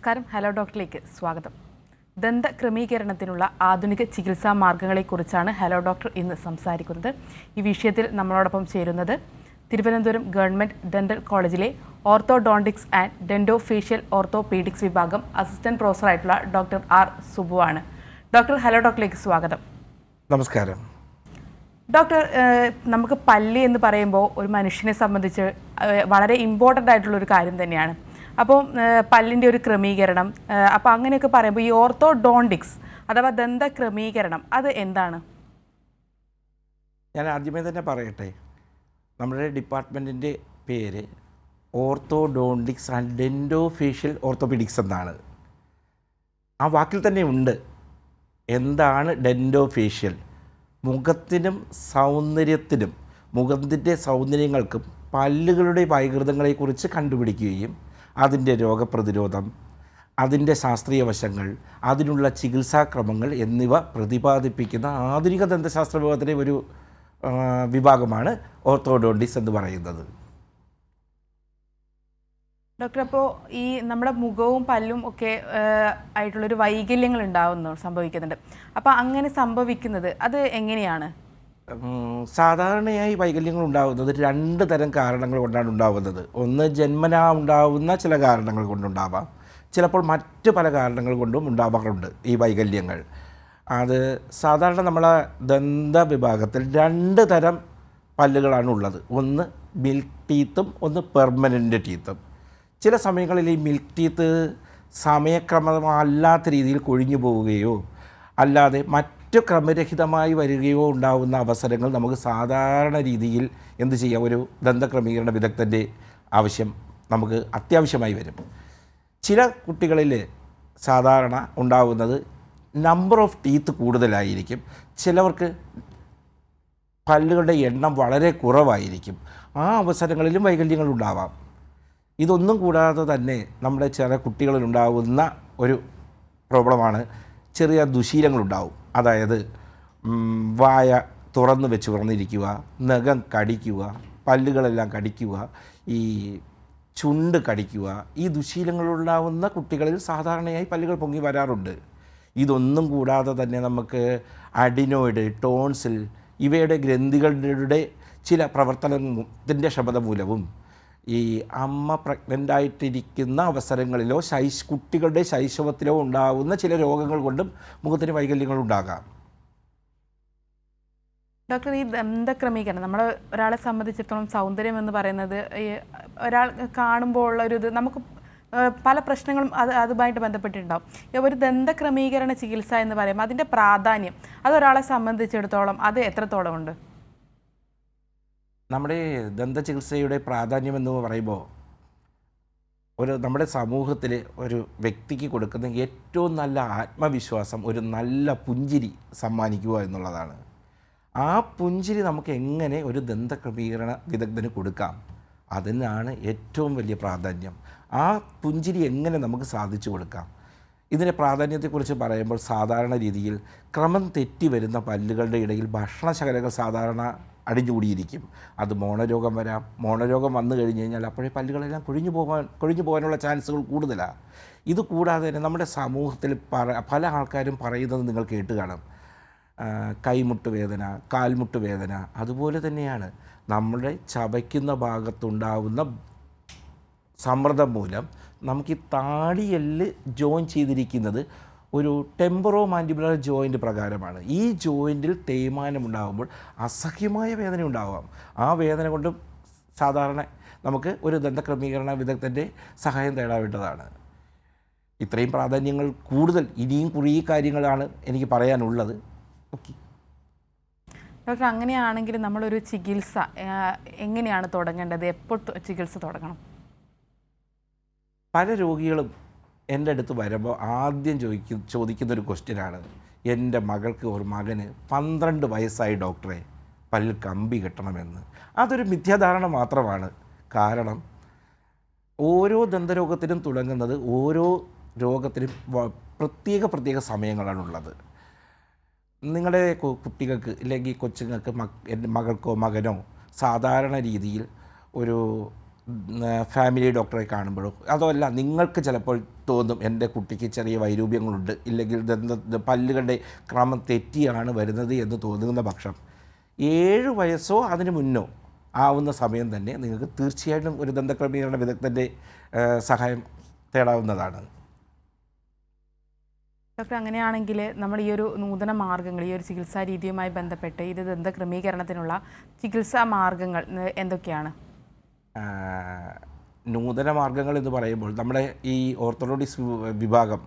നമസ്കാരം. ഹലോ ഡോക്ടറിലേക്ക് സ്വാഗതം. ദന്ത ക്രമീകരണത്തിനുള്ള ആധുനിക ചികിത്സാ മാർഗങ്ങളെക്കുറിച്ചാണ് ഹലോ ഡോക്ടർ ഇന്ന് സംസാരിക്കുന്നത്. ഈ വിഷയത്തിൽ നമ്മളോടൊപ്പം ചേരുന്നത് തിരുവനന്തപുരം ഗവൺമെൻറ് ഡെൻ്റൽ കോളേജിലെ ഓർത്തോഡോണ്ടിക്സ് ആൻഡ് ഡെൻഡോഫേഷ്യൽ ഓർത്തോപീഡിക്സ് വിഭാഗം അസിസ്റ്റന്റ് പ്രൊഫസറായിട്ടുള്ള ഡോക്ടർ ആർ സുബുവാണ്. ഡോക്ടർ, ഹലോ ഡോക്ടറിലേക്ക് സ്വാഗതം. നമസ്കാരം. ഡോക്ടർ, നമുക്ക് പല്ല് എന്ന് പറയുമ്പോൾ ഒരു മനുഷ്യനെ സംബന്ധിച്ച് വളരെ ഇമ്പോർട്ടൻ്റ് ആയിട്ടുള്ളൊരു കാര്യം തന്നെയാണ്. അപ്പോൾ പല്ലിൻ്റെ ഒരു ക്രമീകരണം, അപ്പോൾ അങ്ങനെയൊക്കെ പറയുമ്പോൾ ഈ ഓർത്തോഡോണ്ടിക്സ് അഥവാ ദന്ത ക്രമീകരണം അത് എന്താണ്? ഞാൻ ആദ്യമേ തന്നെ പറയട്ടെ, നമ്മുടെ ഡിപ്പാർട്ട്മെൻറ്റിൻ്റെ പേര് ഓർത്തോഡോണ്ടിക്സ് ആൻഡ് ഡെൻഡോഫേഷ്യൽ ഓർത്തോപീഡിക്സ് എന്നാണ്. ആ വാക്കിൽ തന്നെ ഉണ്ട് എന്താണ് ഡെൻഡോഫേഷ്യൽ. മുഖത്തിനും സൗന്ദര്യത്തിനും മുഖത്തിൻ്റെ സൗന്ദര്യങ്ങൾക്കും പല്ലുകളുടെ വൈകൃതങ്ങളെക്കുറിച്ച് കണ്ടുപിടിക്കുകയും അതിൻ്റെ രോഗപ്രതിരോധം, അതിൻ്റെ ശാസ്ത്രീയ വശങ്ങൾ, അതിനുള്ള ചികിത്സാക്രമങ്ങൾ എന്നിവ പ്രതിപാദിപ്പിക്കുന്ന ആധുനിക ദന്തശാസ്ത്ര വിഭാഗത്തിലെ ഒരു വിഭാഗമാണ് ഓർത്തോഡോണ്ടിക്സ് എന്ന് പറയുന്നത്. ഡോക്ടർ, അപ്പോൾ ഈ നമ്മുടെ മുഖവും പല്ലും ഒക്കെ ആയിട്ടുള്ളൊരു വൈകല്യങ്ങൾ സംഭവിക്കുന്നുണ്ട്. അപ്പോൾ അങ്ങനെ സംഭവിക്കുന്നത് അത് എങ്ങനെയാണ്? സാധാരണയായി വൈകല്യങ്ങൾ ഉണ്ടാകുന്നത് രണ്ട് തരം കാരണങ്ങൾ കൊണ്ടാണ് ഉണ്ടാകുന്നത്. ഒന്ന് ജന്മനാ ഉണ്ടാകുന്ന ചില കാരണങ്ങൾ കൊണ്ടുണ്ടാവാം, ചിലപ്പോൾ മറ്റ് പല കാരണങ്ങൾ കൊണ്ടും ഉണ്ടാവാറുണ്ട് ഈ വൈകല്യങ്ങൾ. അത് സാധാരണ നമ്മളെ ദന്ത വിഭാഗത്തിൽ രണ്ട് തരം പല്ലുകളാണ് ഉള്ളത്. ഒന്ന് മിൽക്ക് ടീത്തും ഒന്ന് പെർമനൻ്റ് ടീത്തും. ചില സമയങ്ങളിൽ ഈ മിൽക്ക് ടീത്ത് സമയക്രമമല്ലാത്ത രീതിയിൽ കൊഴിഞ്ഞു പോവുകയോ അല്ലാതെ മറ്റു ക്രമരഹിതമായി വരികയോ ഉണ്ടാകുന്ന അവസരങ്ങൾ നമുക്ക് സാധാരണ രീതിയിൽ എന്ത് ചെയ്യാം, ഒരു ദന്തക്രമീകരണ വിദഗ്ധൻ്റെ ആവശ്യം നമുക്ക് അത്യാവശ്യമായി വരും. ചില കുട്ടികളിൽ സാധാരണ ഉണ്ടാകുന്നത് നമ്പർ ഓഫ് ടീത്ത് കൂടുതലായിരിക്കും, ചിലവർക്ക് പല്ലുകളുടെ എണ്ണം വളരെ കുറവായിരിക്കും. ആ അവസരങ്ങളിലും വൈകല്യങ്ങൾ ഉണ്ടാവാം. ഇതൊന്നും കൂടാതെ തന്നെ നമ്മുടെ ചില കുട്ടികളിലുണ്ടാകുന്ന ഒരു പ്രോബ്ലമാണ് ചെറിയ ദുശീലങ്ങളുണ്ടാവും. അതായത് വായ തുറന്ന് വെച്ച് തുറന്നിരിക്കുക, നഖം കടിക്കുക, പല്ലുകളെല്ലാം കടിക്കുക, ഈ ചുണ്ട് കടിക്കുക. ഈ ദുശീലങ്ങളുണ്ടാവുന്ന കുട്ടികളിൽ സാധാരണയായി പല്ലുകൾ പൊങ്ങി വരാറുണ്ട്. ഇതൊന്നും കൂടാതെ തന്നെ നമുക്ക് അഡിനോയിഡ്, ടോൺസിൽ ഇവയുടെ ഗ്രന്ഥികളുടെ ചില പ്രവർത്തനത്തിൻ്റെ ക്ഷമത മൂലവും ഈ അമ്മ പ്രഗ്നൻ്റായിട്ടിരിക്കുന്ന അവസരങ്ങളിലോ കുട്ടികളുടെ ശൈശവത്തിലോ ഉണ്ടാകുന്ന ചില രോഗങ്ങൾ കൊണ്ടും മുഖത്തിന് വൈകല്യങ്ങൾ ഉണ്ടാകാം. ഡോക്ടർ, ഈ ദന്തക്രമീകരണം നമ്മൾ ഒരാളെ സംബന്ധിച്ചിടത്തോളം സൗന്ദര്യം എന്ന് പറയുന്നത് ഒരാൾ കാണുമ്പോൾ ഉള്ളൊരു ഇത് നമുക്ക് പല പ്രശ്നങ്ങളും അതുമായിട്ട് ബന്ധപ്പെട്ടിട്ടുണ്ടാവും. ഒരു ദന്തക്രമീകരണ ചികിത്സ എന്ന് പറയുമ്പോൾ അതിൻ്റെ പ്രാധാന്യം അതൊരാളെ സംബന്ധിച്ചിടത്തോളം അത് എത്രത്തോളം ഉണ്ട്? നമ്മുടെ ദന്തചികിത്സയുടെ പ്രാധാന്യം എന്ന് പറയുമ്പോൾ നമ്മുടെ സമൂഹത്തിൽ ഒരു വ്യക്തിക്ക് കൊടുക്കുന്ന ഏറ്റവും നല്ല ആത്മവിശ്വാസം ഒരു നല്ല പുഞ്ചിരി സമ്മാനിക്കുക എന്നുള്ളതാണ്. ആ പുഞ്ചിരി നമുക്ക് എങ്ങനെ ഒരു ദന്തക്രമീകരണ വിദഗ്ധന് കൊടുക്കാം, അതിനാണ് ഏറ്റവും വലിയ പ്രാധാന്യം. ആ പുഞ്ചിരി എങ്ങനെ നമുക്ക് സാധിച്ചു കൊടുക്കാം, ഇതിൻ്റെ പ്രാധാന്യത്തെക്കുറിച്ച് പറയുമ്പോൾ സാധാരണ രീതിയിൽ ക്രമം തെറ്റി വരുന്ന പല്ലുകളുടെ ഇടയിൽ ഭക്ഷണശകലകൾ സാധാരണ അടിഞ്ഞുകൂടിയിരിക്കും. അത് മോണരോഗം വരാം. മോണരോഗം വന്നു കഴിഞ്ഞ് കഴിഞ്ഞാൽ അപ്പോഴേ പല്ലുകളെല്ലാം കൊഴിഞ്ഞു പോകാനുള്ള ചാൻസുകൾ കൂടുതലാണ്. ഇത് കൂടാതെ തന്നെ നമ്മുടെ സമൂഹത്തിൽ പല ആൾക്കാരും പറയുന്നത് നിങ്ങൾ കേട്ട് കാണും, കൈമുട്ട് വേദന, കാൽമുട്ട് വേദന. അതുപോലെ തന്നെയാണ് നമ്മുടെ ചവയ്ക്കുന്ന ഭാഗത്തുണ്ടാവുന്ന സമ്മർദ്ദം മൂലം നമുക്ക് ഈ താടിയെല്ല് ജോയിൻ ചെയ്തിരിക്കുന്നത് ഒരു ടെമ്പറോ മാൻഡിബുലർ ജോയിൻ്റ് പ്രകാരമാണ്. ഈ ജോയിൻറ്റിൽ തേയ്മാനമുണ്ടാകുമ്പോൾ അസഹ്യമായ വേദന ഉണ്ടാവാം. ആ വേദന കൊണ്ടും സാധാരണ നമുക്ക് ഒരു ദന്തക്രമീകരണ വിദഗ്ധൻ്റെ സഹായം തേടാവേണ്ടതാണ്. ഇത്രയും പ്രാധാന്യങ്ങൾ കൂടുതൽ ഇനിയും കുറേ കാര്യങ്ങളാണ് എനിക്ക് പറയാനുള്ളത്. ഓക്കെ ഡോക്ടർ, അങ്ങനെയാണെങ്കിൽ നമ്മളൊരു ചികിത്സ എങ്ങനെയാണ് തുടങ്ങേണ്ടത്? എപ്പോൾ ചികിത്സ തുടങ്ങണം? പല രോഗികളും എൻ്റെ അടുത്ത് വരുമ്പോൾ ആദ്യം ചോദിക്കുന്നൊരു ക്വസ്റ്റ്യനാണ്, എൻ്റെ മകൾക്ക് ഒരു മകന് 12 വയസ്സായി ഡോക്ടറെ, പല്ലിൽ കമ്പി കെട്ടണമെന്ന്. അതൊരു മിഥ്യാധാരണ മാത്രമാണ്. കാരണം ഓരോ ദന്തരോഗത്തിനും തുടങ്ങുന്നത് ഓരോ രോഗത്തിനും പ്രത്യേക സമയങ്ങളാണുള്ളത്. നിങ്ങളുടെ കുട്ടികൾക്ക് ഇല്ലെങ്കിൽ കൊച്ചുങ്ങൾക്ക് എൻ്റെ മകൾക്കോ മകനോ സാധാരണ രീതിയിൽ ഒരു ഫാമിലി ഡോക്ടറെ കാണുമ്പോഴോ അതല്ല നിങ്ങൾക്ക് ചിലപ്പോൾ തോന്നും എൻ്റെ കുട്ടിക്ക് ചെറിയ വൈരൂപ്യങ്ങളുണ്ട്, ഇല്ലെങ്കിൽ പല്ലുകളുടെ ക്രമം തെറ്റിയാണ് വരുന്നത് എന്ന് തോന്നുന്ന പക്ഷം 7 വയസ്സോ അതിന് മുന്നോ ആവുന്ന സമയം തന്നെ നിങ്ങൾക്ക് തീർച്ചയായിട്ടും ഒരു ദന്തക്രമീകരണ വിദഗ്ധൻ്റെ സഹായം തേടാവുന്നതാണ്. ഡോക്ടർ, അങ്ങനെയാണെങ്കിൽ നമ്മൾ ഈ ഒരു നൂതന മാർഗ്ഗങ്ങൾ, ഈ ഒരു ചികിത്സാ രീതിയുമായി ബന്ധപ്പെട്ട് ഇത് ദന്തക്രമീകരണത്തിനുള്ള ചികിത്സാ മാർഗ്ഗങ്ങൾ എന്തൊക്കെയാണ്? നൂതന മാർഗ്ഗങ്ങൾ എന്ന് പറയുമ്പോൾ നമ്മുടെ ഈ ഓർത്തഡോക്സ് വിഭാഗം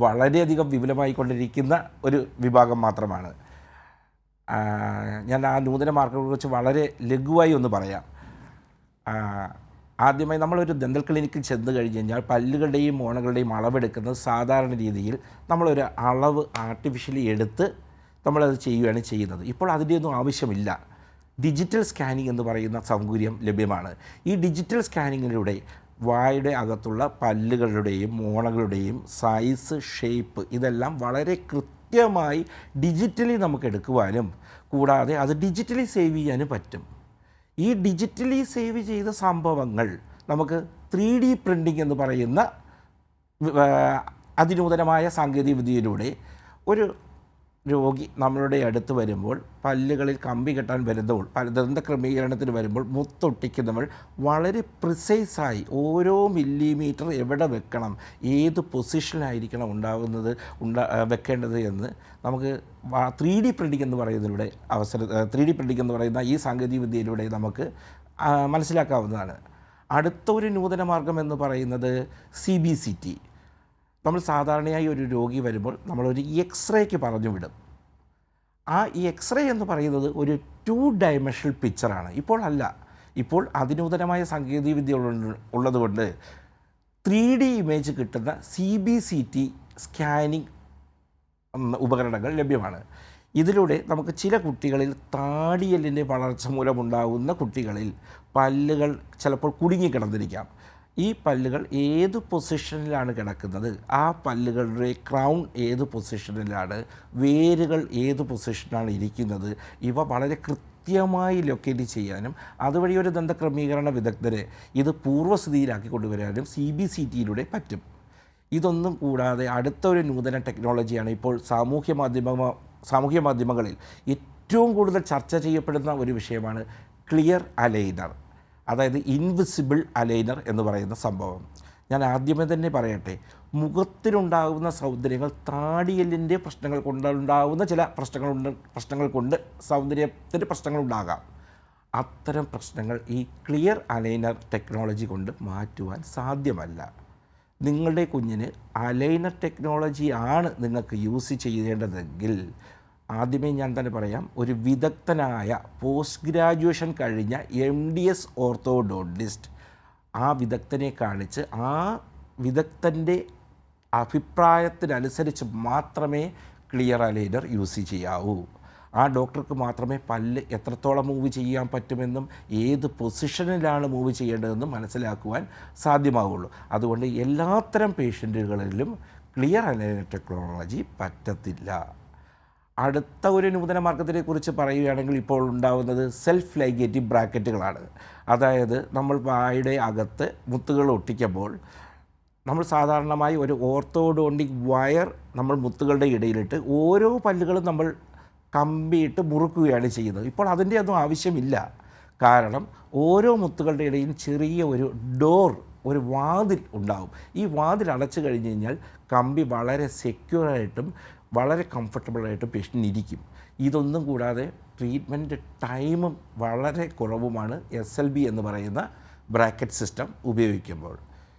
വളരെയധികം വിപുലമായിക്കൊണ്ടിരിക്കുന്ന ഒരു വിഭാഗം മാത്രമാണ്. ഞാൻ ആ നൂതന മാർഗ്ഗങ്ങളെക്കുറിച്ച് വളരെ ലഘുവായി ഒന്ന് പറയാം. ആദ്യമായി നമ്മളൊരു ദന്തൽ ക്ലിനിക്കിൽ ചെന്ന് കഴിഞ്ഞ് കഴിഞ്ഞാൽ പല്ലുകളുടെയും മോണകളുടെയും അളവെടുക്കുന്നത് സാധാരണ രീതിയിൽ നമ്മളൊരു അളവ് ആർട്ടിഫിഷ്യലി എടുത്ത് നമ്മളത് ചെയ്യുകയാണ് ചെയ്യുന്നത്. ഇപ്പോൾ അതിൻ്റെയൊന്നും ആവശ്യമില്ല. ഡിജിറ്റൽ സ്കാനിങ് എന്ന് പറയുന്ന സൗകര്യം ലഭ്യമാണ്. ഈ ഡിജിറ്റൽ സ്കാനിങ്ങിലൂടെ വായുടെ അകത്തുള്ള പല്ലുകളുടെയും മോണകളുടെയും സൈസ്, ഷേപ്പ് ഇതെല്ലാം വളരെ കൃത്യമായി ഡിജിറ്റലി നമുക്ക് എടുക്കുവാനും കൂടാതെ അത് ഡിജിറ്റലി സേവ് ചെയ്യാനും പറ്റും. ഈ ഡിജിറ്റലി സേവ് ചെയ്ത സംഭവങ്ങൾ നമുക്ക് 3D പ്രിൻറ്റിംഗ് എന്ന് പറയുന്ന അതിനൂതനമായ സാങ്കേതികവിദ്യയിലൂടെ ഒരു രോഗി നമ്മളുടെ അടുത്ത് വരുമ്പോൾ പല്ലുകളിൽ കമ്പി കെട്ടാൻ വരുമ്പോൾ ദന്തക്രമീകരണത്തിന് വരുമ്പോൾ മുത്തൊട്ടിക്കുന്നവൾ വളരെ പ്രിസൈസായി ഓരോ മില്ലിമീറ്റർ എവിടെ വെക്കണം, ഏത് പൊസിഷനിലായിരിക്കണം വെക്കേണ്ടത് എന്ന് നമുക്ക് 3D പ്രിൻറ്റിംഗ് എന്ന് പറയുന്നതിലൂടെ 3D പ്രിൻറ്റിംഗ് എന്ന് പറയുന്ന ഈ സാങ്കേതികവിദ്യയിലൂടെ നമുക്ക് മനസ്സിലാക്കാവുന്നതാണ്. അടുത്ത ഒരു നൂതന മാർഗം എന്ന് പറയുന്നത് CBCT. നമ്മൾ സാധാരണയായി ഒരു രോഗി വരുമ്പോൾ നമ്മളൊരു എക്സ്റേക്ക് പറഞ്ഞു വിടും. ആ എക്സ്റേ എന്ന് പറയുന്നത് ഒരു 2 ഡയമെൻഷണൽ പിക്ചറാണ്. ഇപ്പോൾ അതിനൂതനമായ സാങ്കേതികവിദ്യ ഉള്ളതുകൊണ്ട് 3D ഇമേജ് കിട്ടുന്ന CBCT സ്കാനിങ് ഉപകരണങ്ങൾ ലഭ്യമാണ്. ഇതിലൂടെ നമുക്ക് ചില കുട്ടികളിൽ താടിയെല്ലിൻ്റെ വളർച്ച മൂലമുണ്ടാകുന്ന കുട്ടികളിൽ പല്ലുകൾ ചിലപ്പോൾ കുടുങ്ങിക്കിടന്നിരിക്കാം. ഈ പല്ലുകൾ ഏത് പൊസിഷനിലാണ് കിടക്കുന്നത്, ആ പല്ലുകളുടെ ക്രൗൺ ഏത് പൊസിഷനിലാണ്, വേരുകൾ ഏത് പൊസിഷനിലാണ് ഇരിക്കുന്നത്, ഇവ വളരെ കൃത്യമായി ലൊക്കേറ്റ് ചെയ്യാനും അതുവഴി ഒരു ദന്തക്രമീകരണ വിദഗ്ധരെ ഇത് പൂർവ്വസ്ഥിതിയിലാക്കി കൊണ്ടുവരാനും CBCTയിലൂടെ പറ്റും. ഇതൊന്നും കൂടാതെ അടുത്ത ഒരു നൂതന ടെക്നോളജിയാണ് ഇപ്പോൾ സാമൂഹ്യ മാധ്യമങ്ങളിൽ ഏറ്റവും കൂടുതൽ ചർച്ച ചെയ്യപ്പെടുന്ന ഒരു വിഷയമാണ് ക്ലിയർ അലൈനർ, അതായത് ഇൻവിസിബിൾ അലൈനർ എന്ന് പറയുന്ന സംഭവം. ഞാൻ ആദ്യമേ തന്നെ പറയട്ടെ, മുഖത്തിനുണ്ടാകുന്ന സൗന്ദര്യങ്ങൾ താടിയെല്ലിൻ്റെ പ്രശ്നങ്ങൾ കൊണ്ടുണ്ടാകുന്ന ചില പ്രശ്നങ്ങൾ കൊണ്ട് സൗന്ദര്യത്തിൻ്റെ പ്രശ്നങ്ങളുണ്ടാകാം. അത്തരം പ്രശ്നങ്ങൾ ഈ ക്ലിയർ അലൈനർ ടെക്നോളജി കൊണ്ട് മാറ്റുവാൻ സാധ്യമല്ല. നിങ്ങളുടെ കുഞ്ഞിന് അലൈനർ ടെക്നോളജി ആണ് നിങ്ങൾക്ക് യൂസ് ചെയ്യേണ്ടതെങ്കിൽ ആദ്യമേ ഞാൻ തന്നെ പറയാം, ഒരു വിദഗ്ധനായ പോസ്റ്റ് ഗ്രാജുവേഷൻ കഴിഞ്ഞ MDS ഓർത്തോഡോണ്ടിസ്റ്റ് ആ വിദഗ്ധനെ കാണിച്ച് ആ വിദഗ്ധൻ്റെ അഭിപ്രായത്തിനനുസരിച്ച് മാത്രമേ ക്ലിയർ അലൈനർ യൂസ് ചെയ്യാവൂ. ആ ഡോക്ടർക്ക് മാത്രമേ പല്ല് എത്രത്തോളം മൂവ് ചെയ്യാൻ പറ്റുമെന്നും ഏത് പൊസിഷനിലാണ് മൂവ് ചെയ്യേണ്ടതെന്നും മനസ്സിലാക്കുവാൻ സാധ്യമാവുള്ളൂ. അതുകൊണ്ട് എല്ലാത്തരം പേഷ്യൻറ്റുകളിലും ക്ലിയർ അലൈനർ ടെക്നോളജി പറ്റത്തില്ല. അടുത്ത ഒരു നൂതന മാർഗത്തിനെക്കുറിച്ച് പറയുകയാണെങ്കിൽ ഇപ്പോൾ ഉണ്ടാകുന്നത് സെൽഫ് ലൈഗേറ്റീവ് ബ്രാക്കറ്റുകളാണ്. അതായത് നമ്മൾ വായുടെ അകത്ത് മുത്തുകൾ ഒട്ടിക്കുമ്പോൾ നമ്മൾ സാധാരണമായി ഒരു ഓർത്തോഡോണ്ടിക് വയർ നമ്മൾ മുത്തുകളുടെ ഇടയിലിട്ട് ഓരോ പല്ലുകളും നമ്മൾ കമ്പിയിട്ട് മുറുക്കുകയാണ് ചെയ്യുന്നത്. ഇപ്പോൾ അതിൻ്റെ ഒന്നും ആവശ്യമില്ല. കാരണം ഓരോ മുത്തുകളുടെ ഇടയിൽ ചെറിയ ഒരു ഡോർ, ഒരു വാതിൽ ഉണ്ടാവും. ഈ വാതിൽ അടച്ചു കഴിഞ്ഞ് കഴിഞ്ഞാൽ കമ്പി വളരെ സെക്യൂറായിട്ടും വളരെ കംഫർട്ടബിളായിട്ടും പേഷ്യൻ്റ് ഇരിക്കും. ഇതൊന്നും കൂടാതെ ട്രീറ്റ്മെൻറ്റ് ടൈമും വളരെ കുറവുമാണ് SLB എന്ന് പറയുന്ന ബ്രാക്കറ്റ് സിസ്റ്റം ഉപയോഗിക്കുമ്പോൾ.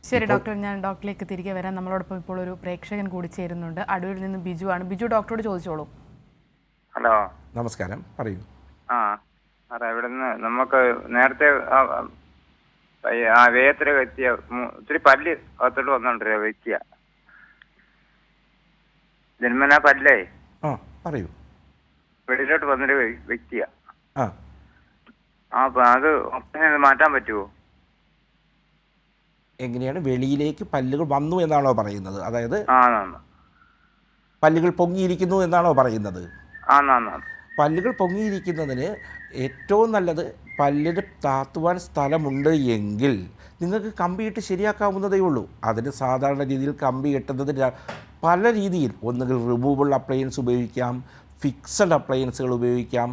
ശരി ഡോക്ടർ, ഞാൻ ഡോക്ടറിലേക്ക് തിരികെ വരാം. നമ്മളോടൊപ്പം ഇപ്പോൾ ഒരു പ്രേക്ഷകൻ കൂടി ചേരുന്നുണ്ട്. അടൂരിൽ നിന്ന് ബിജു ആണ്. ബിജു, ഡോക്ടറോട് ചോദിച്ചോളൂ. ഹലോ, നമസ്കാരം, പറയൂ. സാറേ, ഇവിടുന്ന് നമുക്ക് നേരത്തെ വേഗത്തിൽ വ്യക്തിയ ഒത്തിരി പല്ല് അകത്തോട്ട് വന്നോണ്ടിരിക്കുക വ്യക്തിയ ജന്മനാ പല്ലേ പറയൂ വെളിയിലോട്ട് വന്നൊരു വ്യക്തിയാ. അത് മാറ്റാൻ പറ്റുമോ? എങ്ങനെയാണ് വെളിയിലേക്ക് പല്ലുകൾ വന്നു എന്നാണോ പറയുന്നത്? അതായത് പല്ലുകൾ പൊങ്ങിയിരിക്കുന്നു എന്നാണോ പറയുന്നത്? പല്ലുകൾ പൊങ്ങിയിരിക്കുന്നതിന് ഏറ്റവും നല്ലത് പല്ലിന് താത്തുവാൻ സ്ഥലമുണ്ട് എങ്കിൽ നിങ്ങൾക്ക് കമ്പിയിട്ട് ശരിയാക്കാവുന്നതേ ഉള്ളൂ. അതിന് സാധാരണ രീതിയിൽ കമ്പി കെട്ടുന്നത് പല രീതിയിൽ, ഒന്നുകിൽ റിമൂവബിൾ അപ്ലയൻസ് ഉപയോഗിക്കാം, ഫിക്സഡ് അപ്ലയൻസുകൾ ഉപയോഗിക്കാം.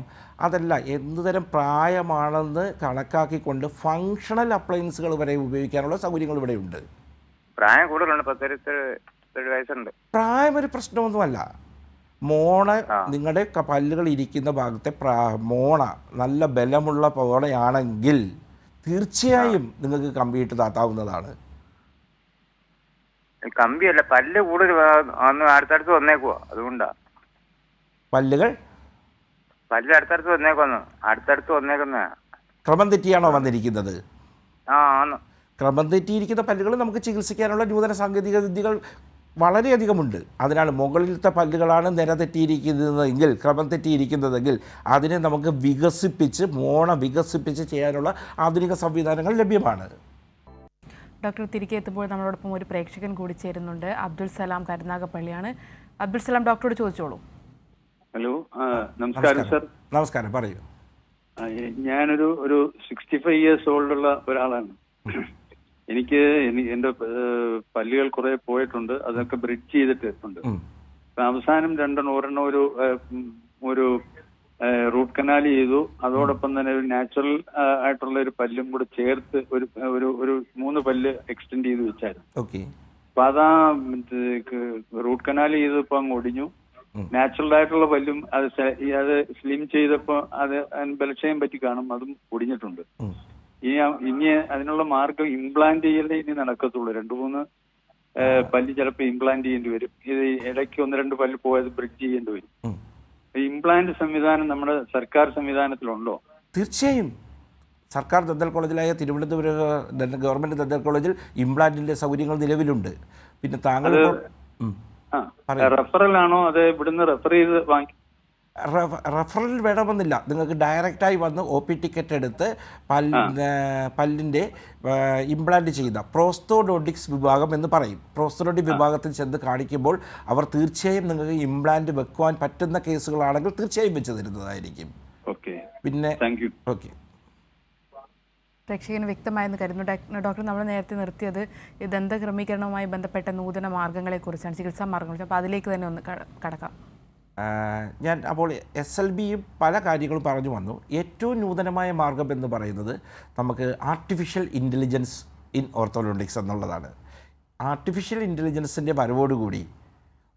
അതല്ല, എന്തുതരം പ്രായമാണെന്ന് കണക്കാക്കിക്കൊണ്ട് ഫങ്ഷണൽ അപ്ലയൻസുകൾ വരെ ഉപയോഗിക്കാനുള്ള സൗകര്യങ്ങൾ ഇവിടെയുണ്ട്. പ്രായം കൂടുതലുണ്ട്, 10 വയസ്സുണ്ട്. പ്രായം ഒരു പ്രശ്നമൊന്നുമല്ല. നിങ്ങളുടെ പല്ലുകൾ ഇരിക്കുന്ന ഭാഗത്തെ മോണ നല്ല ബലമുള്ള മോണയാണെങ്കിൽ തീർച്ചയായും നിങ്ങൾക്ക് കമ്പിയിട്ട് താത്താവുന്നതാണ്. കമ്പിയല്ല, പല്ല് കൂടുതൽ അടുത്തടുത്ത് വന്നേക്കുവാ, അതുകൊണ്ടാ. പല്ല് അടുത്തടുത്ത് വന്നേക്കുന്ന ക്രമം തെറ്റിയാണോ വന്നിരിക്കുന്നത്? ആന്ന്. ക്രമം തെറ്റിയിരിക്കുന്ന പല്ലുകൾ നമുക്ക് ചികിത്സിക്കാനുള്ള നൂതന സാങ്കേതിക വിദ്യകൾ വളരെയധികമുണ്ട്. അതിനാണ് മുകളിലത്തെ പല്ലുകളാണ് നിര തെറ്റിയിരിക്കുന്നതെങ്കിൽ, ക്രമം തെറ്റിയിരിക്കുന്നതെങ്കിൽ അതിനെ നമുക്ക് മോണ വികസിപ്പിച്ച് ചെയ്യാനുള്ള ആധുനിക സംവിധാനങ്ങൾ ലഭ്യമാണ്. ഡോക്ടർ തിരികെ എത്തുമ്പോൾ നമ്മളോടൊപ്പം ഒരു പ്രേക്ഷകൻ കൂടി ചേരുന്നുണ്ട്. അബ്ദുൽ സലാം കരുനാഗപ്പള്ളിയാണ്. അബ്ദുൽ സലാം ഡോക്ടറോട് ചോദിച്ചോളൂ. ഹലോ, നമസ്കാരം സർ. നമസ്കാരം, പറയൂ. ഞാനൊരു 65 years ഓൾഡുള്ള ഒരാളാണ്. എനിക്ക് എന്റെ പല്ലുകൾ കുറെ പോയിട്ടുണ്ട്, അതൊക്കെ ബ്രിഡ്ജ് ചെയ്തിട്ടുണ്ട്. അവസാനം ഒരെണ്ണം ഒരു റൂട്ട് കനാൽ ചെയ്തു. അതോടൊപ്പം തന്നെ ഒരു നാച്ചുറൽ ആയിട്ടുള്ള ഒരു പല്ലും കൂടെ ചേർത്ത് ഒരു 3 പല്ല് എക്സ്റ്റെൻഡ് ചെയ്ത് വെച്ചായിരുന്നു. അപ്പൊ അതാ റൂട്ട് കനാൽ ചെയ്തപ്പോ അങ്ങ് ഒടിഞ്ഞു. നാച്ചുറൽ ആയിട്ടുള്ള പല്ലും അത് സ്ലിം ചെയ്തപ്പോ അത് ബലക്ഷയം പറ്റി കാണും, അതും ഒടിഞ്ഞിട്ടുണ്ട്. ഇനി അതിനുള്ള മാർഗം ഇംപ്ലാന്റ് ചെയ്യലേ ഇനി നടക്കത്തുള്ളൂ. 2-3 പല്ല് ചിലപ്പോൾ ഇംപ്ലാന്റ് ചെയ്യേണ്ടി വരും. ഇത് ഇടയ്ക്ക് 1-2 പല്ല് പോയത് ബ്രിഡ്ജ് ചെയ്യേണ്ടി വരും. ഇംപ്ലാന്റ് സംവിധാനം നമ്മുടെ സർക്കാർ സംവിധാനത്തിലുണ്ടോ? തീർച്ചയായും. സർക്കാർ ദന്തൽ കോളേജിലായ തിരുവനന്തപുരം ഗവൺമെന്റ് ദന്തൽ കോളേജിൽ ഇംപ്ലാന്റിന്റെ സൗകര്യങ്ങൾ നിലവിലുണ്ട്. പിന്നെ താങ്കൾ റെഫറൽ ആണോ, അത് ഇവിടുന്ന് റെഫർ ചെയ്ത് വാങ്ങി? റെഫറൽ വേണമെന്നില്ല. നിങ്ങൾക്ക് ഡയറക്റ്റായി വന്ന് OP ടിക്കറ്റ് എടുത്ത് പല്ലിൻ്റെ ഇംപ്ലാന്റ് ചെയ്ത പ്രോസ്തോഡോണ്ടിക്സ് വിഭാഗം എന്ന് പറയും, പ്രോസ്തോഡോണ്ടിക് വിഭാഗത്തിൽ ചെന്ന് കാണിക്കുമ്പോൾ അവർ തീർച്ചയായും നിങ്ങൾക്ക് ഇംപ്ലാന്റ് വെക്കുവാൻ പറ്റുന്ന കേസുകളാണെങ്കിൽ തീർച്ചയായും വെച്ച് തരുന്നതായിരിക്കും. പിന്നെ ഓക്കെ, പ്രേക്ഷകന് വ്യക്തമായെന്ന് കരുതുന്നു. ഡോക്ടർ, നമ്മൾ നേരത്തെ നിർത്തിയത് ഈ ദന്തക്രമീകരണവുമായി ബന്ധപ്പെട്ട നൂതന മാർഗ്ഗങ്ങളെക്കുറിച്ചാണ്, ചികിത്സാ മാർഗ്ഗങ്ങൾ. അപ്പോൾ അതിലേക്ക് തന്നെ ഒന്ന് കടക്കാം. ഞാൻ അപ്പോൾ SLBയും പല കാര്യങ്ങളും പറഞ്ഞു വന്നു. ഏറ്റവും നൂതനമായ മാർഗം എന്ന് പറയുന്നത് നമുക്ക് ആർട്ടിഫിഷ്യൽ ഇൻ്റലിജൻസ് ഇൻ ഓർത്തോഡോണ്ടിക്സ് എന്നുള്ളതാണ്. ആർട്ടിഫിഷ്യൽ ഇൻ്റലിജൻസിൻ്റെ വരവോടുകൂടി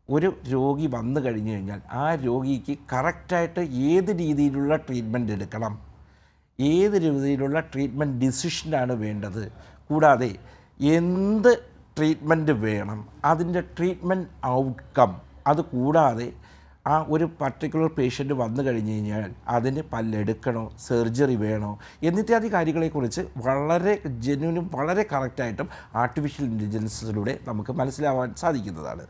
ഒരു രോഗി വന്നു കഴിഞ്ഞു കഴിഞ്ഞാൽ ആ രോഗിക്ക് കറക്റ്റായിട്ട് ഏത് രീതിയിലുള്ള ട്രീറ്റ്മെൻറ്റ് എടുക്കണം, ഏത് രീതിയിലുള്ള ട്രീറ്റ്മെൻറ്റ് ഡിസിഷനാണ് വേണ്ടത്, കൂടാതെ എന്ത് ട്രീറ്റ്മെൻറ്റ് വേണം, അതിൻ്റെ ട്രീറ്റ്മെൻറ്റ് ഔട്ട്കം, അത് കൂടാതെ ആ ഒരു പർട്ടിക്കുലർ പേഷ്യൻ്റ് വന്നു കഴിഞ്ഞ് കഴിഞ്ഞാൽ അതിന് പല്ലെടുക്കണോ, സർജറി വേണോ എന്നിത്യാദി കാര്യങ്ങളെക്കുറിച്ച് വളരെ ജെന്യൂനും വളരെ കറക്റ്റായിട്ടും ആർട്ടിഫിഷ്യൽ ഇൻ്റലിജൻസിലൂടെ നമുക്ക് മനസ്സിലാവാൻ സാധിക്കുന്നതാണ്.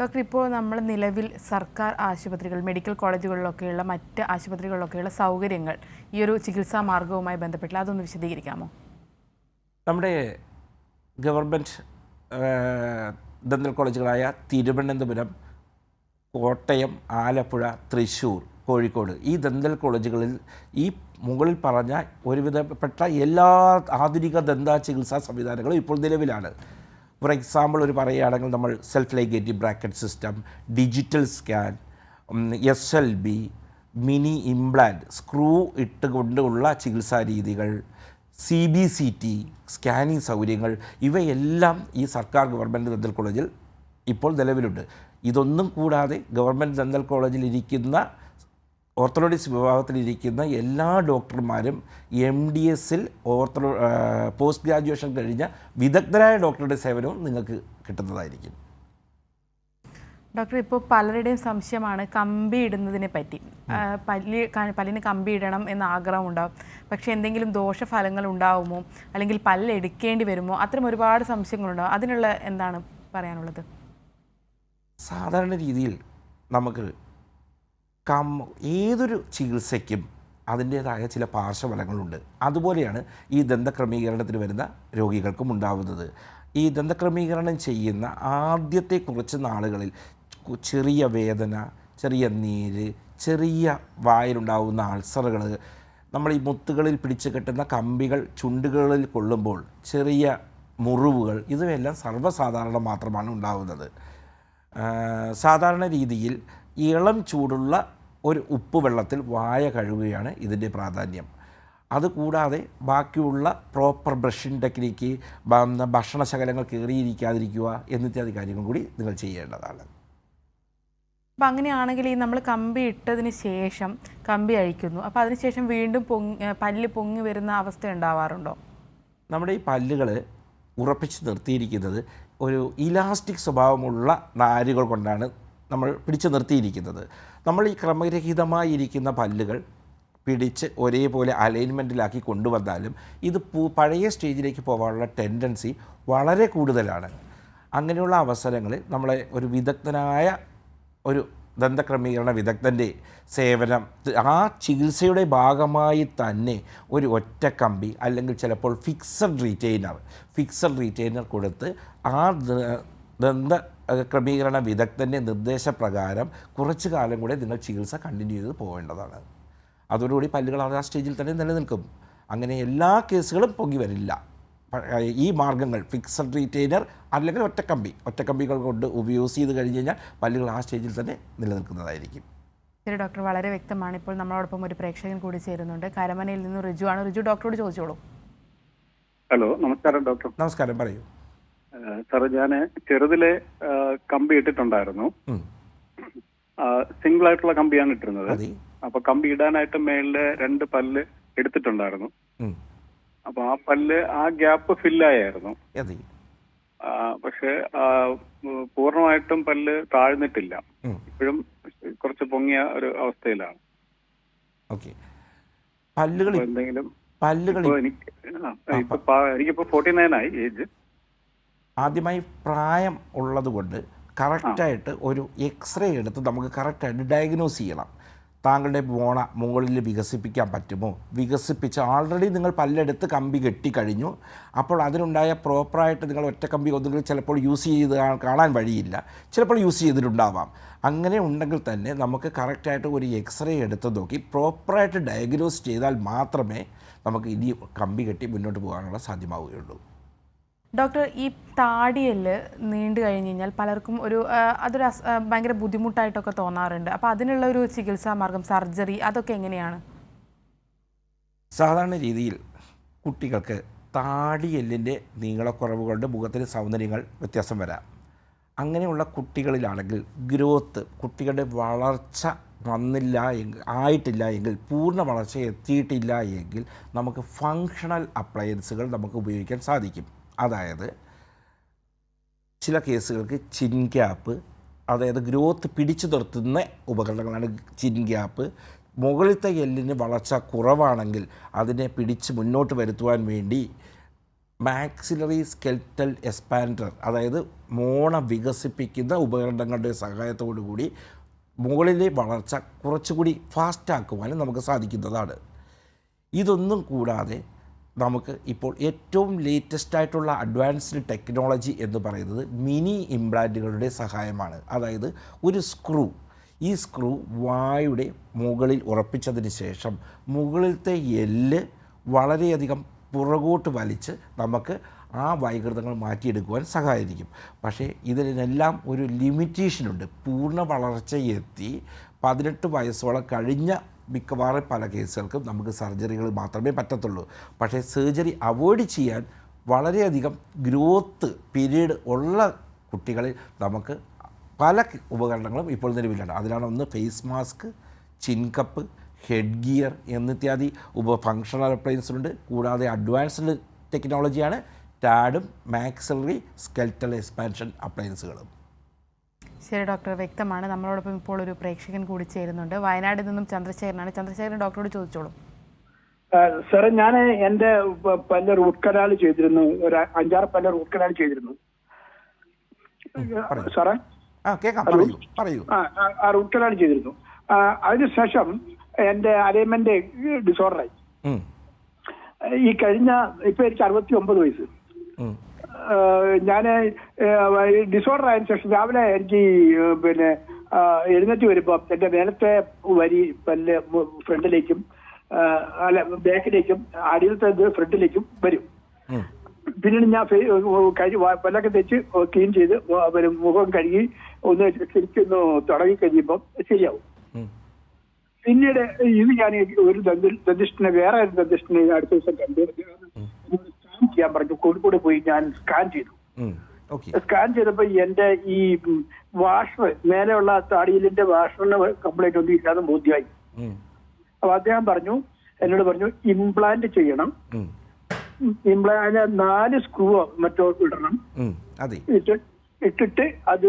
ഡോക്ടർ, ഇപ്പോൾ നമ്മൾ നിലവിൽ സർക്കാർ ആശുപത്രികൾ, മെഡിക്കൽ കോളേജുകളിലൊക്കെയുള്ള മറ്റ് ആശുപത്രികളിലൊക്കെയുള്ള സൗകര്യങ്ങൾ ഈ ഒരു ചികിത്സാ മാർഗവുമായി ബന്ധപ്പെട്ടില്ല, അതൊന്ന് വിശദീകരിക്കാമോ? നമ്മുടെ ഗവൺമെൻറ് ദന്തൽ കോളേജുകളായ തിരുവനന്തപുരം, കോട്ടയം, ആലപ്പുഴ, തൃശ്ശൂർ, കോഴിക്കോട് ഈ ദന്തൽ കോളേജുകളിൽ ഈ മുകളിൽ പറഞ്ഞ ഒരുവിധപ്പെട്ട എല്ലാ ആധുനിക ദന്ത ചികിത്സാ സംവിധാനങ്ങളും ഇപ്പോൾ നിലവിലാണ്. ഫോർ എക്സാമ്പിൾ പറയുകയാണെങ്കിൽ നമ്മൾ self ligating bracket system, digital scan, SLB, mini implant, screw ഇട്ടുകൊണ്ടുള്ള ചികിത്സാ രീതികൾ, CBCT സ്കാനിങ് സൗകര്യങ്ങൾ, ഇവയെല്ലാം ഈ സർക്കാർ ഗവൺമെൻറ് ദന്തൽ കോളേജിൽ ഇപ്പോൾ നിലവിലുണ്ട്. ഇതൊന്നും കൂടാതെ ഗവൺമെൻറ് ദന്തൽ കോളേജിൽ ഇരിക്കുന്ന ഓർത്തഡോണ്ടിക്സ് വിഭാഗത്തിലിരിക്കുന്ന എല്ലാ ഡോക്ടർമാരും MDSൽ പോസ്റ്റ് ഗ്രാജുവേഷൻ കഴിഞ്ഞ വിദഗ്ധരായ ഡോക്ടറുടെ സേവനവും നിങ്ങൾക്ക് കിട്ടുന്നതായിരിക്കും. ഡോക്ടർ, ഇപ്പോൾ പലരുടെയും സംശയമാണ് കമ്പി ഇടുന്നതിനെ പറ്റി. പല്ലിന് കമ്പി ഇടണം എന്ന ആഗ്രഹം ഉണ്ടാവും, പക്ഷേ എന്തെങ്കിലും ദോഷഫലങ്ങൾ ഉണ്ടാവുമോ, അല്ലെങ്കിൽ പല്ല് എടുക്കേണ്ടി വരുമോ, അത്തരം ഒരുപാട് സംശയങ്ങളുണ്ടാവും. അതിനുള്ള എന്താണ് പറയാനുള്ളത്? സാധാരണ രീതിയിൽ നമുക്ക് ഏതൊരു ചികിത്സയ്ക്കും അതിൻ്റേതായ ചില പാർശ്വഫലങ്ങളുണ്ട്. അതുപോലെയാണ് ഈ ദന്തക്രമീകരണത്തിന് വരുന്ന രോഗികൾക്കും ഉണ്ടാവുന്നത്. ഈ ദന്തക്രമീകരണം ചെയ്യുന്ന ആദ്യത്തെ കുറച്ച് നാളുകളിൽ ചെറിയ വേദന, ചെറിയ നീര്, ചെറിയ വായിലുണ്ടാകുന്ന അൾസറുകൾ, നമ്മൾ ഈ മുത്തുകളിൽ പിടിച്ച് കെട്ടുന്ന കമ്പികൾ ചുണ്ടുകളിൽ കൊള്ളുമ്പോൾ ചെറിയ മുറിവുകൾ, ഇവയെല്ലാം സർവ്വസാധാരണം മാത്രമാണ് ഉണ്ടാകുന്നത്. സാധാരണ രീതിയിൽ ഇളം ചൂടുള്ള ഒരു ഉപ്പ് വെള്ളത്തിൽ വായ കഴുകുകയാണ് ഇതിൻ്റെ പ്രാധാന്യം. അതുകൂടാതെ ബാക്കിയുള്ള പ്രോപ്പർ ബ്രഷിംഗ് ടെക്നിക്ക്, ഭക്ഷണശകലങ്ങൾ കയറിയിരിക്കാതിരിക്കുക എന്നിത്യാദി കാര്യങ്ങൾ കൂടി നിങ്ങൾ ചെയ്യേണ്ടതാണ്. അപ്പം അങ്ങനെയാണെങ്കിൽ ഈ നമ്മൾ കമ്പി ഇട്ടതിന് ശേഷം കമ്പി അഴിക്കുന്നു, അപ്പോൾ അതിനുശേഷം വീണ്ടും പല്ല് പൊങ്ങി വരുന്ന അവസ്ഥ ഉണ്ടാവാറുണ്ടോ? നമ്മുടെ ഈ പല്ലുകൾ ഉറപ്പിച്ച് നിർത്തിയിരിക്കുന്നത് ഒരു ഇലാസ്റ്റിക് സ്വഭാവമുള്ള നാരുകൾ കൊണ്ടാണ് നമ്മൾ പിടിച്ച് നിർത്തിയിരിക്കുന്നത്. നമ്മൾ ഈ ക്രമരഹിതമായിരിക്കുന്ന പല്ലുകൾ പിടിച്ച് ഒരേപോലെ അലൈൻമെൻറ്റിലാക്കി കൊണ്ടുവന്നാലും ഇത് പഴയ സ്റ്റേജിലേക്ക് പോകാനുള്ള ടെൻഡൻസി വളരെ കൂടുതലാണ്. അങ്ങനെയുള്ള അവസരങ്ങളിൽ നമ്മളെ ഒരു വിദഗ്ധനായ ഒരു ദന്തക്രമീകരണ വിദഗ്ധൻ്റെ സേവനം, ആ ചികിത്സയുടെ ഭാഗമായി തന്നെ ഒരു ഒറ്റക്കമ്പി അല്ലെങ്കിൽ ചിലപ്പോൾ ഫിക്സഡ് റീറ്റെയിനർ കൊടുത്ത് ആ ദന്ത ക്രമീകരണ വിദഗ്ധൻ്റെ നിർദ്ദേശപ്രകാരം കുറച്ചു കാലം കൂടെ നിങ്ങൾ ചികിത്സ കണ്ടിന്യൂ ചെയ്ത് പോകേണ്ടതാണ്. അതോടുകൂടി പല്ലുകൾ ആ സ്റ്റേജിൽ തന്നെ നിലനിൽക്കും. അങ്ങനെ എല്ലാ കേസുകളും പൊങ്ങി വരില്ല. ഈ മാർഗ്ഗങ്ങൾ ഫിക്സഡ് റീറ്റെയിനർ അല്ലെങ്കിൽ ഒറ്റക്കമ്പികൾ കൊണ്ട് യൂസ് ചെയ്ത് കഴിഞ്ഞ് കഴിഞ്ഞാൽ പല്ലുകൾ ആ സ്റ്റേജിൽ തന്നെ നിലനിൽക്കുന്നതായിരിക്കും. ശരി ഡോക്ടർ, വളരെ വ്യക്തമാണ്. ഇപ്പോൾ നമ്മളോടൊപ്പം ഒരു പ്രേക്ഷകൻ കൂടി ചേരുന്നുണ്ട്. കരമനയിൽ നിന്ന് റിജു ആണ്. റിജു, ഡോക്ടറോട് ചോദിച്ചോളൂ. ഹലോ, നമസ്കാരം ഡോക്ടർ. നമസ്കാരം, പറയൂ. സാർ, ഞാൻ ചെറുതിലെ കമ്പി ഇട്ടിട്ടുണ്ടായിരുന്നു. സിംഗിൾ ആയിട്ടുള്ള കമ്പിയാണ് ഇട്ടിരുന്നത്. അപ്പൊ കമ്പി ഇടാനായിട്ട് മേളില് 2 പല്ല് എടുത്തിട്ടുണ്ടായിരുന്നു. അപ്പൊ ആ പല്ല് ആ ഗ്യാപ്പ് ഫില്ലായിരുന്നു. പക്ഷെ പൂർണ്ണമായിട്ടും പല്ല് താഴ്ന്നിട്ടില്ല. ഇപ്പോഴും കുറച്ച് പൊങ്ങിയ ഒരു അവസ്ഥയിലാണ്. എന്തെങ്കിലും എനിക്കിപ്പോ 49 ആയി ഏജ്. ആദ്യമായി പ്രായം ഉള്ളതുകൊണ്ട് കറക്റ്റായിട്ട് ഒരു എക്സ്റേ എടുത്ത് നമുക്ക് കറക്റ്റായിട്ട് ഡയഗ്നോസ് ചെയ്യണം. താങ്കളുടെ മോണ മുകളിൽ വികസിപ്പിക്കാൻ പറ്റുമോ? വികസിപ്പിച്ച് ഓൾറെഡി നിങ്ങൾ പല്ലെടുത്ത് കമ്പി കെട്ടിക്കഴിഞ്ഞു. അപ്പോൾ അതിനുണ്ടായ പ്രോപ്പറായിട്ട് നിങ്ങൾ ഒറ്റക്കമ്പി ഒന്നുകിൽ ചിലപ്പോൾ യൂസ് ചെയ്ത് കാണാൻ വഴിയില്ല, ചിലപ്പോൾ യൂസ് ചെയ്തിട്ടുണ്ടാവാം. അങ്ങനെ ഉണ്ടെങ്കിൽ തന്നെ നമുക്ക് കറക്റ്റായിട്ട് ഒരു എക്സ്റേ എടുത്ത് നോക്കി പ്രോപ്പറായിട്ട് ഡയഗ്നോസ് ചെയ്താൽ മാത്രമേ നമുക്ക് ഇനി കമ്പി കെട്ടി മുന്നോട്ട് പോകാനുള്ള സാധ്യമാവുകയുള്ളൂ. ഡോക്ടർ, ഈ താടിയെല്ല് നീണ്ടു കഴിഞ്ഞ് കഴിഞ്ഞാൽ പലർക്കും അതൊരു ഭയങ്കര ബുദ്ധിമുട്ടായിട്ടൊക്കെ തോന്നാറുണ്ട്. അപ്പോൾ അതിനുള്ള ഒരു ചികിത്സാ മാർഗം, സർജറി, അതൊക്കെ എങ്ങനെയാണ്? സാധാരണ രീതിയിൽ കുട്ടികൾക്ക് താടിയെല്ലിൻ്റെ നീളക്കുറവ് കൊണ്ട് മുഖത്തിന് സൗന്ദര്യങ്ങൾ വ്യത്യാസം വരാം. അങ്ങനെയുള്ള കുട്ടികളിലാണെങ്കിൽ കുട്ടികളുടെ വളർച്ച ആയിട്ടില്ല എങ്കിൽ, പൂർണ്ണ വളർച്ച എത്തിയിട്ടില്ല എങ്കിൽ നമുക്ക് ഫങ്ഷണൽ അപ്ലയൻസുകൾ നമുക്ക് ഉപയോഗിക്കാൻ സാധിക്കും. അതായത് ചില കേസുകൾക്ക് ചിൻ ക്യാപ്പ്, അതായത് ഗ്രോത്ത് പിടിച്ചു നിർത്തുന്ന ഉപകരണങ്ങളാണ് ചിൻ ക്യാപ്പ്. മുകളിലത്തെ എല്ലിന് വളർച്ച കുറവാണെങ്കിൽ അതിനെ പിടിച്ച് മുന്നോട്ട് വരുത്തുവാൻ വേണ്ടി മാക്സിലറി സ്കെൽറ്റൽ എക്സ്പാൻഡർ, അതായത് മോണ വികസിപ്പിക്കുന്ന ഉപകരണങ്ങളുടെ സഹായത്തോടു കൂടി മുകളിലെ വളർച്ച കുറച്ചുകൂടി ഫാസ്റ്റാക്കുവാനും നമുക്ക് സാധിക്കുന്നതാണ്. ഇതൊന്നും കൂടാതെ നമുക്ക് ഇപ്പോൾ ഏറ്റവും ലേറ്റസ്റ്റ് ആയിട്ടുള്ള അഡ്വാൻസ്ഡ് ടെക്നോളജി എന്ന് പറയുന്നത് മിനി ഇംപ്ലാന്റുകളുടെ സഹായമാണ്. അതായത് ഒരു ഈ സ്ക്രൂ വായുടെ മുകളിൽ ഉറപ്പിച്ചതിന് ശേഷം മുകളിലത്തെ എല്ല് വളരെയധികം പുറകോട്ട് വലിച്ച് നമുക്ക് ആ വൈകൃതങ്ങൾ മാറ്റിയെടുക്കുവാൻ സഹായിക്കും. പക്ഷേ ഇതിനെല്ലാം ഒരു ലിമിറ്റേഷനുണ്ട്. പൂർണ്ണ വളർച്ചയെത്തി 18 വയസ്സോളം കഴിഞ്ഞ മിക്കവാറും പല കേസുകൾക്കും നമുക്ക് സർജറികൾ മാത്രമേ പറ്റത്തുള്ളൂ. പക്ഷേ സർജറി അവോയ്ഡ് ചെയ്യാൻ വളരെയധികം ഗ്രോത്ത് പീരീഡ് ഉള്ള കുട്ടികളിൽ നമുക്ക് പല ഉപകരണങ്ങളും ഇപ്പോൾ നിലവിലാണ്. അതിലാണ് ഒന്ന് face mask, chin cup, head gear എന്നിത്യാദി ഫങ്ഷണൽ അപ്ലയൻസുണ്ട്. കൂടാതെ അഡ്വാൻസ്ഡ് ടെക്നോളജിയാണ് ടാഡും മാക്സിലറി സ്കെൽറ്റൽ എക്സ്പാൻഷൻ അപ്ലയൻസുകളും. ശരി ഡോക്ടർ, വ്യക്തമാണ്. നമ്മളോടൊപ്പം ഇപ്പോൾ ഒരു പ്രേക്ഷകൻ കൂടി ചേരുന്നുണ്ട്. വയനാട്ടിൽ നിന്നും ചന്ദ്രശേഖരനാണ്. ചന്ദ്രശേഖരൻ, ഡോക്ടറോട് ചോദിച്ചോളൂ. സാറേ, ഞാൻ എൻ്റെ പല്ല് റൂട്ട് കനാൽ ചെയ്തിരുന്നു. ഒരു 5-6 പല്ല് റൂട്ട് കനാൽ ചെയ്തിരുന്നു സാറേ. ആ റൂട്ട് കനാൽ ചെയ്തിരുന്നു. അതിനുശേഷം എൻ്റെ അലൈൻമെന്റ് ഡിസോർഡറായി. ഈ കഴിഞ്ഞ ഇപ്പൊ എനിക്ക് 69 വയസ്സ്. ഞാൻ ഡിസോർഡർ ആയതിനു ശേഷം രാവിലെ എനിക്ക് എഴുന്നേറ്റ് വരുമ്പോൾ എന്റെ നേരത്തെ വരി പല്ല് ഫ്രണ്ടിലേക്കും അല്ല ബാക്കിലേക്കും അടിയിലത്തെ ഫ്രണ്ടിലേക്കും വരും. പിന്നീട് ഞാൻ പല്ലൊക്കെ തെച്ച് ക്ലീൻ ചെയ്ത് മുഖം കഴുകി ഒന്ന് ശരിക്കൊന്ന് തുടങ്ങി കഴിയുമ്പോൾ ശരിയാവും. പിന്നീട് ഇത് ഞാൻ ഒരു ദന്തിഷ്ഠനെ വേറെ ഒരു ദന്തിഷ്ഠനെ അടുത്ത ദിവസം കണ്ടു. സ്കാൻ ചെയ്യാൻ പറഞ്ഞു. കോഴിക്കോട് പോയി ഞാൻ സ്കാൻ ചെയ്തു. സ്കാൻ ചെയ്തപ്പോ എന്റെ ഈ വാഷർ മേലെയുള്ള താടിയിലിന്റെ വാഷറിന് കംപ്ലൈന്റ് ഒന്നും ഇല്ലാതെ ബോധ്യമായി. അപ്പൊ അദ്ദേഹം എന്നോട് പറഞ്ഞു ഇംപ്ലാന്റ് ചെയ്യണം. ഇംപ്ലാന്റ് 4 സ്ക്രൂ മറ്റോ ഇടണം. ഇട്ടിട്ട് അത്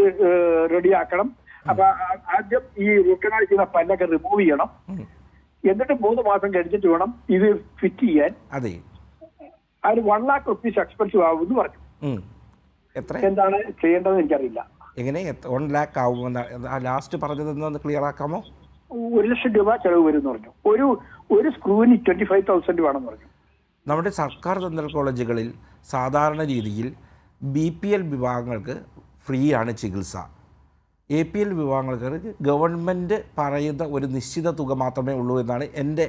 റെഡിയാക്കണം. അപ്പൊ ആദ്യം ഈ റൂട്ട് കനാൽ ചെയ്യുന്ന പല്ലൊക്കെ റിമൂവ് ചെയ്യണം. എന്നിട്ട് 3 മാസം കഴിഞ്ഞിട്ട് വേണം ഇത് ഫിറ്റ് ചെയ്യാൻ. അതിന് 1 lakh rupees എക്സ്പെൻസീവ് ആവും എന്ന് പറഞ്ഞു. എന്താണ് ചെയ്യേണ്ടതെന്ന് എനിക്കറിയില്ല. എങ്ങനെ 1 lakh ആവുമെന്ന് ലാസ്റ്റ് പറഞ്ഞത് ക്ലിയർ ആക്കാമോ? 1 ലക്ഷം രൂപ ചെലവ് വരും എന്ന് പറഞ്ഞു. ഒരു സ്ക്രൂവിന് 25,000 വേണമെന്ന് പറഞ്ഞു. നമ്മുടെ സർക്കാർ ദന്തൽ കോളേജുകളിൽ സാധാരണ രീതിയിൽ BPL വിഭാഗങ്ങൾക്ക് ഫ്രീ ആണ് ചികിത്സ. APL വിഭാഗങ്ങൾക്ക് ഗവൺമെൻറ് പറയുന്ന ഒരു നിശ്ചിത തുക മാത്രമേ ഉള്ളൂ എന്നാണ് എൻ്റെ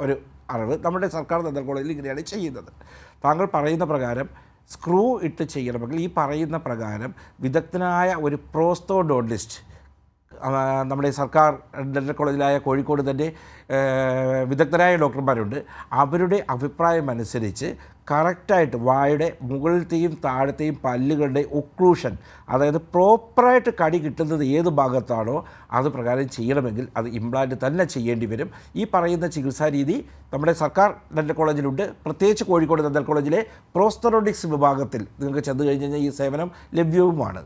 ഒരു അറിവ്. നമ്മുടെ സർക്കാർ ദന്തൽ കോളേജിൽ ഇങ്ങനെയാണ് ചെയ്യുന്നത്. താങ്കൾ പറയുന്ന പ്രകാരം സ്ക്രൂ ഇട്ട് ചെയ്യണമെങ്കിൽ ഈ പറയുന്ന പ്രകാരം വിദഗ്ധനായ ഒരു പ്രോസ്തോഡോണ്ടിസ്റ്റ് നമ്മുടെ സർക്കാർ ഡെന്റൽ കോളേജിലായ കോഴിക്കോട് തന്നെ വിദഗ്ധരായ ഡോക്ടർമാരുണ്ട്. അവരുടെ അഭിപ്രായം അനുസരിച്ച് കറക്റ്റായിട്ട് വായുടെ മുകളിലത്തെയും താഴത്തെയും പല്ലുകളുടെ ഒക്ലൂഷൻ, അതായത് പ്രോപ്പറായിട്ട് കടി കിട്ടുന്നത് ഏത് ഭാഗത്താണോ അത് പ്രകാരം ചെയ്യണമെങ്കിൽ അത് ഇംപ്ലാന്റ് തന്നെ ചെയ്യേണ്ടി വരും. ഈ പറയുന്ന ചികിത്സാ രീതി നമ്മുടെ സർക്കാർ ഡെന്റൽ കോളേജിലുണ്ട്. പ്രത്യേകിച്ച് കോഴിക്കോട് ഡെന്റൽ കോളേജിലെ പ്രോസ്തോഡോണ്ടിക്സ് വിഭാഗത്തിൽ നിങ്ങൾക്ക് ചെന്ന് കഴിഞ്ഞ് കഴിഞ്ഞാൽ ഈ സേവനം ലഭ്യവുമാണ്.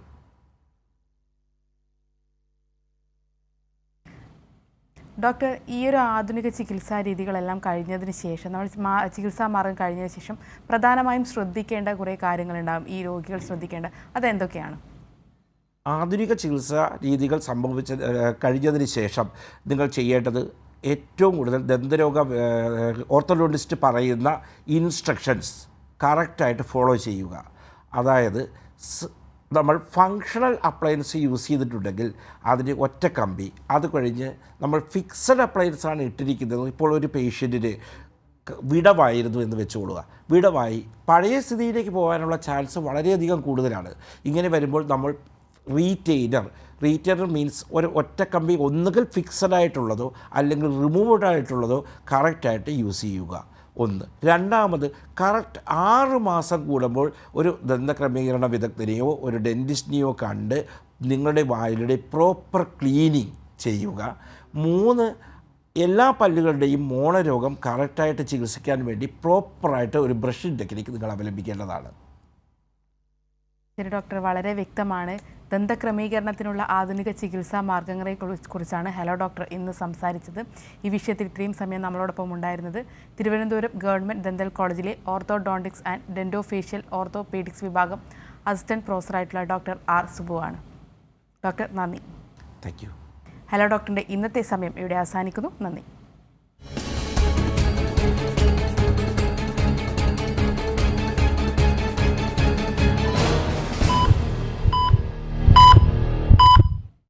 ഡോക്ടർ, ഈ ഒരു ആധുനിക ചികിത്സാ രീതികളെല്ലാം കഴിഞ്ഞതിന് ശേഷം, നമ്മൾ ചികിത്സാ മാർഗം കഴിഞ്ഞതിന് ശേഷം പ്രധാനമായും ശ്രദ്ധിക്കേണ്ട കുറേ കാര്യങ്ങളുണ്ടാകും ഈ രോഗികൾ ശ്രദ്ധിക്കേണ്ട. അതെന്തൊക്കെയാണ്? ആധുനിക ചികിത്സാ രീതികൾ കഴിഞ്ഞതിന് ശേഷം നിങ്ങൾ ചെയ്യേണ്ടത് ഏറ്റവും കൂടുതൽ ദന്തരോഗ ഓർത്തോഡോണ്ടിസ്റ്റ് പറയുന്ന ഇൻസ്ട്രക്ഷൻസ് കറക്റ്റായിട്ട് ഫോളോ ചെയ്യുക. അതായത് നമ്മൾ ഫങ്ഷണൽ അപ്ലയൻസ് യൂസ് ചെയ്തിട്ടുണ്ടെങ്കിൽ അതിന് ഒറ്റ കമ്പി, അത് കഴിഞ്ഞ് നമ്മൾ ഫിക്സഡ് അപ്ലയൻസാണ് ഇട്ടിരിക്കുന്നത്. ഇപ്പോൾ ഒരു പേഷ്യൻറ്റിന് വിടവായിരുന്നു എന്ന് വെച്ചുകൊള്ളുക. വിടവായി പഴയ സ്ഥിതിയിലേക്ക് പോകാനുള്ള ചാൻസ് വളരെയധികം കൂടുതലാണ്. ഇങ്ങനെ വരുമ്പോൾ നമ്മൾ റീറ്റെയിനർ മീൻസ് ഒരു ഒറ്റ കമ്പി ഒന്നുകിൽ ഫിക്സഡ് ആയിട്ടുള്ളതോ അല്ലെങ്കിൽ റിമൂവ്ഡ് ആയിട്ടുള്ളതോ കറക്റ്റായിട്ട് യൂസ് ചെയ്യുക. ഒന്ന്. രണ്ടാമത്, കറക്റ്റ് 6 മാസം കൂടുമ്പോൾ ഒരു ദന്തക്രമീകരണ വിദഗ്ധനെയോ ഒരു ഡെൻറ്റിസ്റ്റിനെയോ കണ്ട് നിങ്ങളുടെ വായിലൂടെ പ്രോപ്പർ ക്ലീനിങ് ചെയ്യുക. 3, എല്ലാ പല്ലുകളുടെയും മോണരോഗം കറക്റ്റായിട്ട് ചികിത്സിക്കാൻ വേണ്ടി പ്രോപ്പറായിട്ട് ഒരു ബ്രഷിംഗ് ടെക്നിക്ക് നിങ്ങൾ അവലംബിക്കേണ്ടതാണ്. ശരി ഡോക്ടർ, വളരെ വ്യക്തമാണ്. ദന്തക്രമീകരണത്തിനുള്ള ആധുനിക ചികിത്സാ മാർഗങ്ങളെ കുറിച്ചാണ് ഹലോ ഡോക്ടർ ഇന്ന് സംസാരിച്ചത്. ഈ വിഷയത്തിൽ ഇത്രയും സമയം നമ്മളോടൊപ്പം ഉണ്ടായിരുന്നത് തിരുവനന്തപുരം ഗവൺമെൻറ് ഡെന്റൽ കോളേജിലെ ഓർത്തോഡോണ്ടിക്സ് ആൻഡ് ഡെൻറ്റോഫേഷ്യൽ ഓർത്തോപീഡിക്സ് വിഭാഗം അസിസ്റ്റന്റ് പ്രൊഫസറായിട്ടുള്ള ഡോക്ടർ ആർ സുബു ആണ്. ഡോക്ടർ, നന്ദി. Thank you. ഹലോ ഡോക്ടറിൻ്റെ ഇന്നത്തെ സമയം ഇവിടെ അവസാനിക്കുന്നു. നന്ദി.